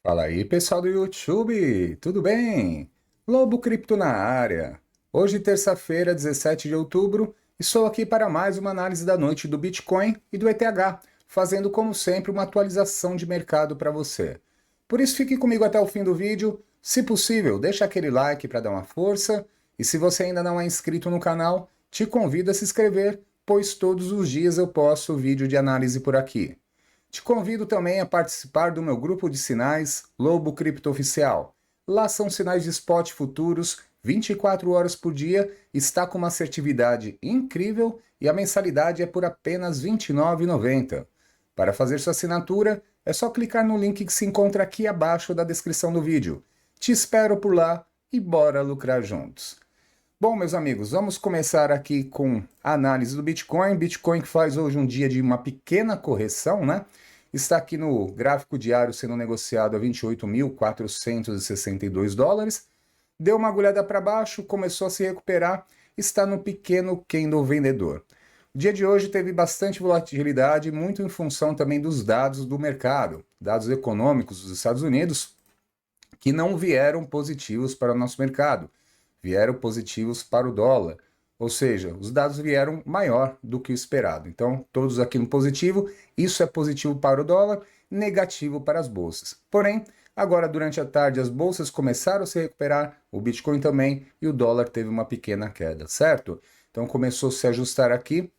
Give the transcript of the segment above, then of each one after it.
Fala aí, pessoal do YouTube, tudo bem? Lobo Cripto na área. Hoje, terça-feira, 17 de outubro, estou aqui para mais uma análise da noite do Bitcoin e do ETH, fazendo, como sempre, uma atualização de mercado para você. Por isso, fique comigo até o fim do vídeo. Se possível, deixa aquele like para dar uma força. E se você ainda não é inscrito no canal, te convido a se inscrever, pois todos os dias eu posto vídeo de análise por aqui. Te convido também a participar do meu grupo de sinais Lobo Cripto Oficial. Lá são sinais de spot futuros 24 horas por dia, está com uma assertividade incrível e a mensalidade é por apenas R$ 29,90. Para fazer sua assinatura, é só clicar no link que se encontra aqui abaixo da descrição do vídeo. Te espero por lá e bora lucrar juntos. Bom, meus amigos, vamos começar aqui com a análise do Bitcoin. Bitcoin que faz hoje um dia de uma pequena correção, né? Está aqui no gráfico diário sendo negociado a 28.462 dólares. Deu uma agulhada para baixo, começou a se recuperar, está no pequeno candle vendedor. O dia de hoje teve bastante volatilidade, muito em função também dos dados do mercado, dados econômicos dos Estados Unidos, que não vieram positivos para o nosso mercado, vieram positivos para o dólar. Ou seja, os dados vieram maior do que o esperado. Então, todos aqui no positivo, isso é positivo para o dólar, negativo para as bolsas. Porém, agora durante a tarde as bolsas começaram a se recuperar, o Bitcoin também, e o dólar teve uma pequena queda, certo? Então começou a se ajustar aqui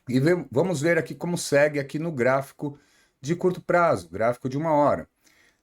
e vamos ver aqui como segue aqui no gráfico de curto prazo, gráfico de uma hora.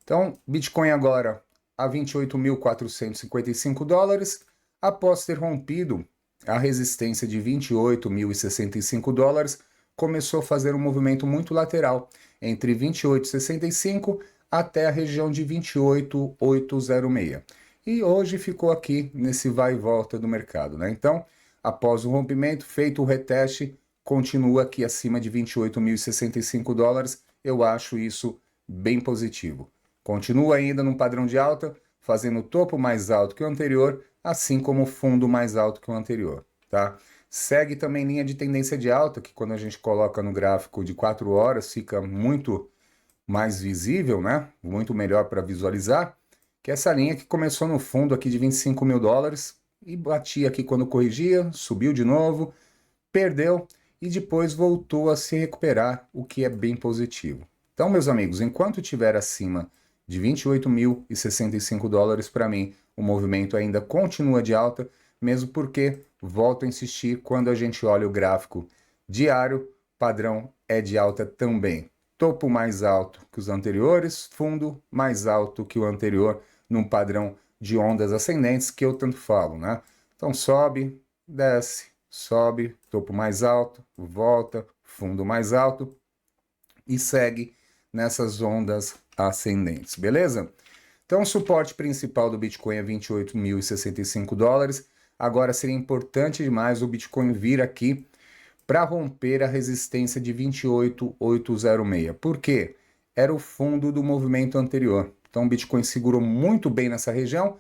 Então, Bitcoin agora a 28.455 dólares, após ter rompido a resistência de 28.065 dólares, começou a fazer um movimento muito lateral, entre 28,65 até a região de 28.806. E hoje ficou aqui nesse vai e volta do mercado, né? Então, após o rompimento, feito o reteste, continua aqui acima de 28.065 dólares. Eu acho isso bem positivo. Continua ainda num padrão de alta, fazendo o topo mais alto que o anterior, assim como o fundo mais alto que o anterior, tá? Segue também linha de tendência de alta, que quando a gente coloca no gráfico de 4 horas fica muito mais visível, né? Muito melhor para visualizar, que é essa linha que começou no fundo aqui de 25 mil dólares e batia aqui quando corrigia, subiu de novo, perdeu e depois voltou a se recuperar, o que é bem positivo. Então, meus amigos, enquanto estiver acima de 28.065 dólares, para mim, o movimento ainda continua de alta, mesmo porque, volto a insistir, quando a gente olha o gráfico diário, padrão é de alta também. Topo mais alto que os anteriores, fundo mais alto que o anterior, num padrão de ondas ascendentes que eu tanto falo, né? Então sobe, desce, sobe, topo mais alto, volta, fundo mais alto e segue nessas ondas ascendentes, beleza? Então, o suporte principal do Bitcoin é 28.065 dólares. Agora seria importante demais o Bitcoin vir aqui para romper a resistência de 28.806. Por quê? Era o fundo do movimento anterior. Então, o Bitcoin segurou muito bem nessa região,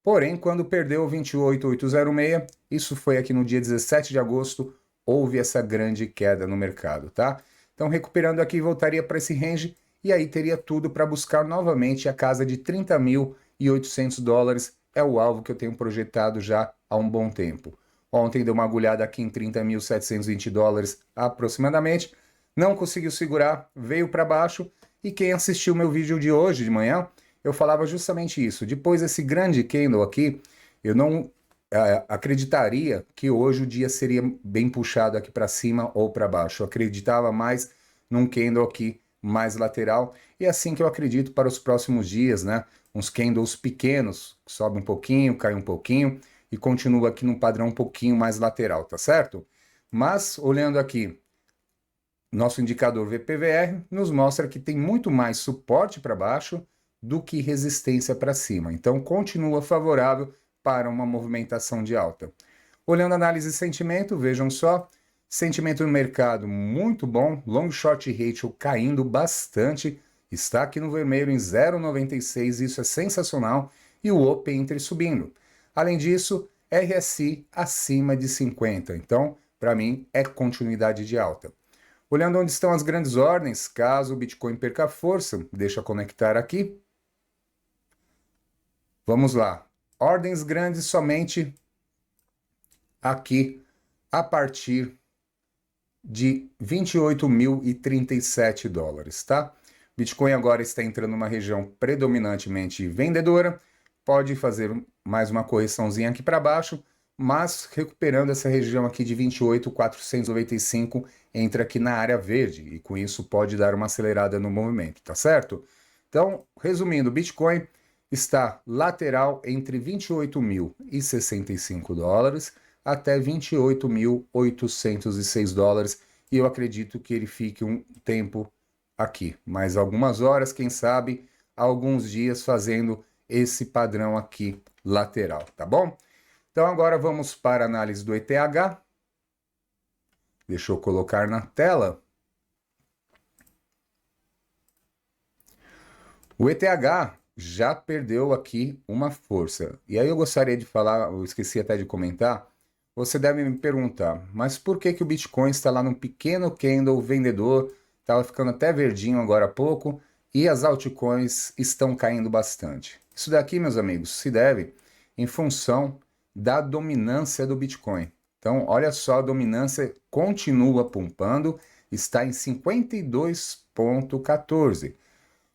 porém, quando perdeu 28.806, isso foi aqui no dia 17 de agosto, houve essa grande queda no mercado, tá? Então, recuperando aqui, voltaria para esse range e aí teria tudo para buscar novamente a casa de 30.800 dólares. É o alvo que eu tenho projetado já há um bom tempo. Ontem deu uma agulhada aqui em 30.720 dólares aproximadamente. Não conseguiu segurar, veio para baixo. E quem assistiu meu vídeo de hoje de manhã, eu falava justamente isso. Depois desse grande candle aqui, eu não acreditaria que hoje o dia seria bem puxado aqui para cima ou para baixo. Eu acreditava mais num candle aqui mais lateral. E é assim que eu acredito para os próximos dias, né? Uns candles pequenos, sobe um pouquinho, cai um pouquinho e continua aqui num padrão um pouquinho mais lateral, tá certo? Mas, olhando aqui, nosso indicador VPVR nos mostra que tem muito mais suporte para baixo do que resistência para cima. Então, continua favorável para uma movimentação de alta. Olhando a análise de sentimento, vejam só, sentimento no mercado muito bom, long short ratio caindo bastante, está aqui no vermelho em 0,96, isso é sensacional, e o Open Interest subindo. Além disso, RSI acima de 50, então, para mim, é continuidade de alta. Olhando onde estão as grandes ordens, caso o Bitcoin perca força, deixa eu conectar aqui. Vamos lá. Ordens grandes somente aqui a partir de 28.037 dólares, tá? Bitcoin agora está entrando numa região predominantemente vendedora, pode fazer mais uma correçãozinha aqui para baixo, mas recuperando essa região aqui de 28.495, entra aqui na área verde e com isso pode dar uma acelerada no movimento, tá certo? Então, resumindo, Bitcoin está lateral entre 28.065 dólares até 28.806 dólares e eu acredito que ele fique um tempo aqui, mais algumas horas, quem sabe, alguns dias fazendo esse padrão aqui lateral, tá bom? Então agora vamos para a análise do ETH. Deixa eu colocar na tela. O ETH já perdeu aqui uma força. E aí eu gostaria de falar, eu esqueci até de comentar, você deve me perguntar, mas por que que o Bitcoin está lá num pequeno candle vendedor, estava ficando até verdinho agora há pouco, e as altcoins estão caindo bastante? Isso daqui, meus amigos, se deve em função da dominância do Bitcoin. Então, olha só, a dominância continua pumpando, está em 52,14.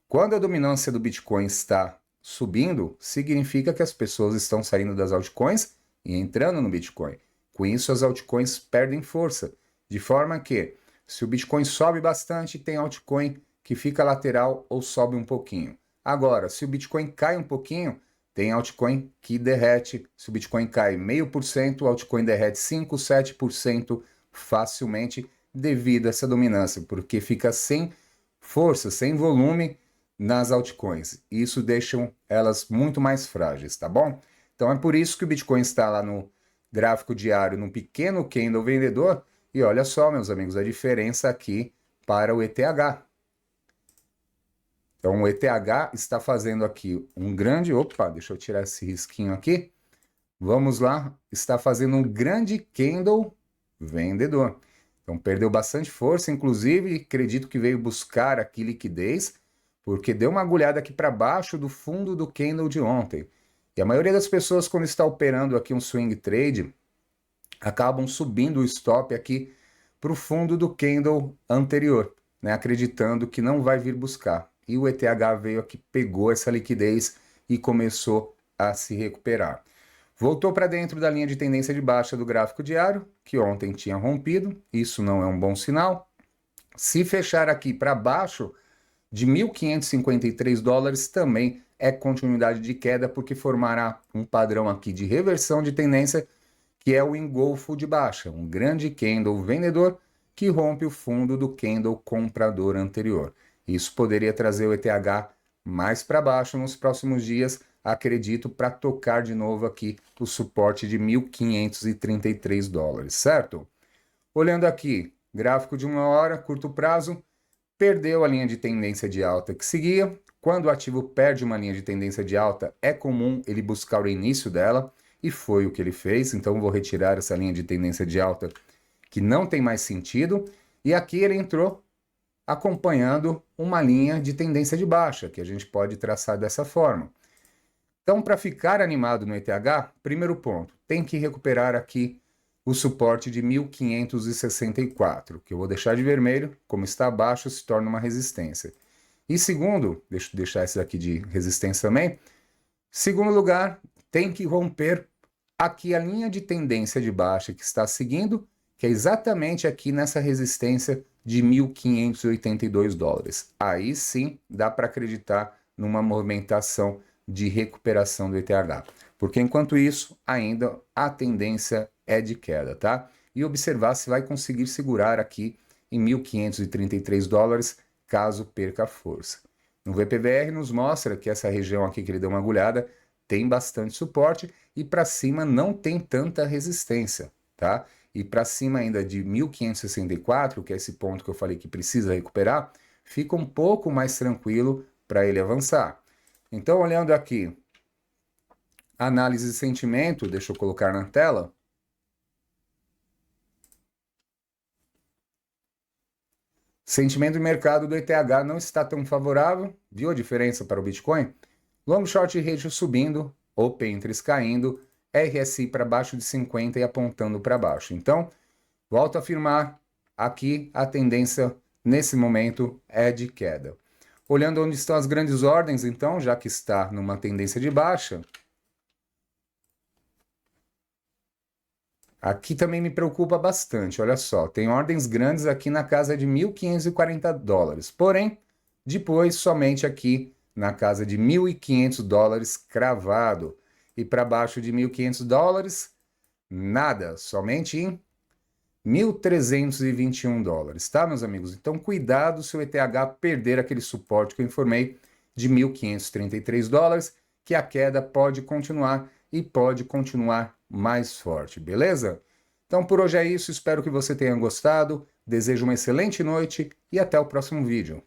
Quando a dominância do Bitcoin está subindo, significa que as pessoas estão saindo das altcoins e entrando no Bitcoin. Com isso, as altcoins perdem força, de forma que, se o Bitcoin sobe bastante, tem altcoin que fica lateral ou sobe um pouquinho. Agora, se o Bitcoin cai um pouquinho, tem altcoin que derrete. Se o Bitcoin cai 0,5%, o altcoin derrete 5, 7% facilmente devido a essa dominância, porque fica sem força, sem volume nas altcoins. Isso deixa elas muito mais frágeis, tá bom? Então é por isso que o Bitcoin está lá no gráfico diário, num pequeno candle vendedor. E olha só, meus amigos, a diferença aqui para o ETH. Então o ETH está fazendo aqui um grande... Opa, deixa eu tirar esse risquinho aqui. Vamos lá, está fazendo um grande candle vendedor. Então perdeu bastante força, inclusive acredito que veio buscar aqui liquidez, porque deu uma agulhada aqui para baixo do fundo do candle de ontem. E a maioria das pessoas, quando está operando aqui um swing trade, acabam subindo o stop aqui para o fundo do candle anterior, né, acreditando que não vai vir buscar. E o ETH veio aqui, pegou essa liquidez e começou a se recuperar. Voltou para dentro da linha de tendência de baixa do gráfico diário, que ontem tinha rompido, isso não é um bom sinal. Se fechar aqui para baixo de 1.553 dólares, também é continuidade de queda, porque formará um padrão aqui de reversão de tendência, que é o engolfo de baixa, um grande candle vendedor que rompe o fundo do candle comprador anterior. Isso poderia trazer o ETH mais para baixo nos próximos dias, acredito, para tocar de novo aqui o suporte de 1.533 dólares, certo? Olhando aqui, gráfico de 1 hora, curto prazo, perdeu a linha de tendência de alta que seguia. Quando o ativo perde uma linha de tendência de alta, é comum ele buscar o início dela, e foi o que ele fez. Então vou retirar essa linha de tendência de alta que não tem mais sentido, e aqui ele entrou acompanhando uma linha de tendência de baixa, que a gente pode traçar dessa forma. Então, para ficar animado no ETH, primeiro ponto, tem que recuperar aqui o suporte de 1.564, que eu vou deixar de vermelho, como está abaixo, se torna uma resistência. E segundo, deixa eu deixar esse aqui de resistência também, segundo lugar, tem que romper aqui a linha de tendência de baixa que está seguindo, que é exatamente aqui nessa resistência de 1.582 dólares. Aí sim dá para acreditar numa movimentação de recuperação do ETH, porque enquanto isso ainda a tendência é de queda, tá? E observar se vai conseguir segurar aqui em 1.533 dólares caso perca força. No VPVR nos mostra que essa região aqui que ele deu uma agulhada tem bastante suporte e para cima não tem tanta resistência, tá? E para cima ainda de 1.564, que é esse ponto que eu falei que precisa recuperar, fica um pouco mais tranquilo para ele avançar. Então, olhando aqui, análise de sentimento, deixa eu colocar na tela. Sentimento de mercado do ETH não está tão favorável. Viu a diferença para o Bitcoin? Long short ratio subindo, Open Interest caindo, RSI para baixo de 50 e apontando para baixo. Então, volto a afirmar, aqui a tendência nesse momento é de queda. Olhando onde estão as grandes ordens, então, já que está numa tendência de baixa, aqui também me preocupa bastante, olha só, tem ordens grandes aqui na casa de 1.540 dólares, porém, depois somente aqui na casa de 1.500 dólares cravado, e para baixo de 1.500 dólares, nada, somente em 1.321 dólares, tá, meus amigos? Então, cuidado se o ETH perder aquele suporte que eu informei de 1.533 dólares, que a queda pode continuar e pode continuar mais forte, beleza? Então, por hoje é isso, espero que você tenha gostado, desejo uma excelente noite e até o próximo vídeo.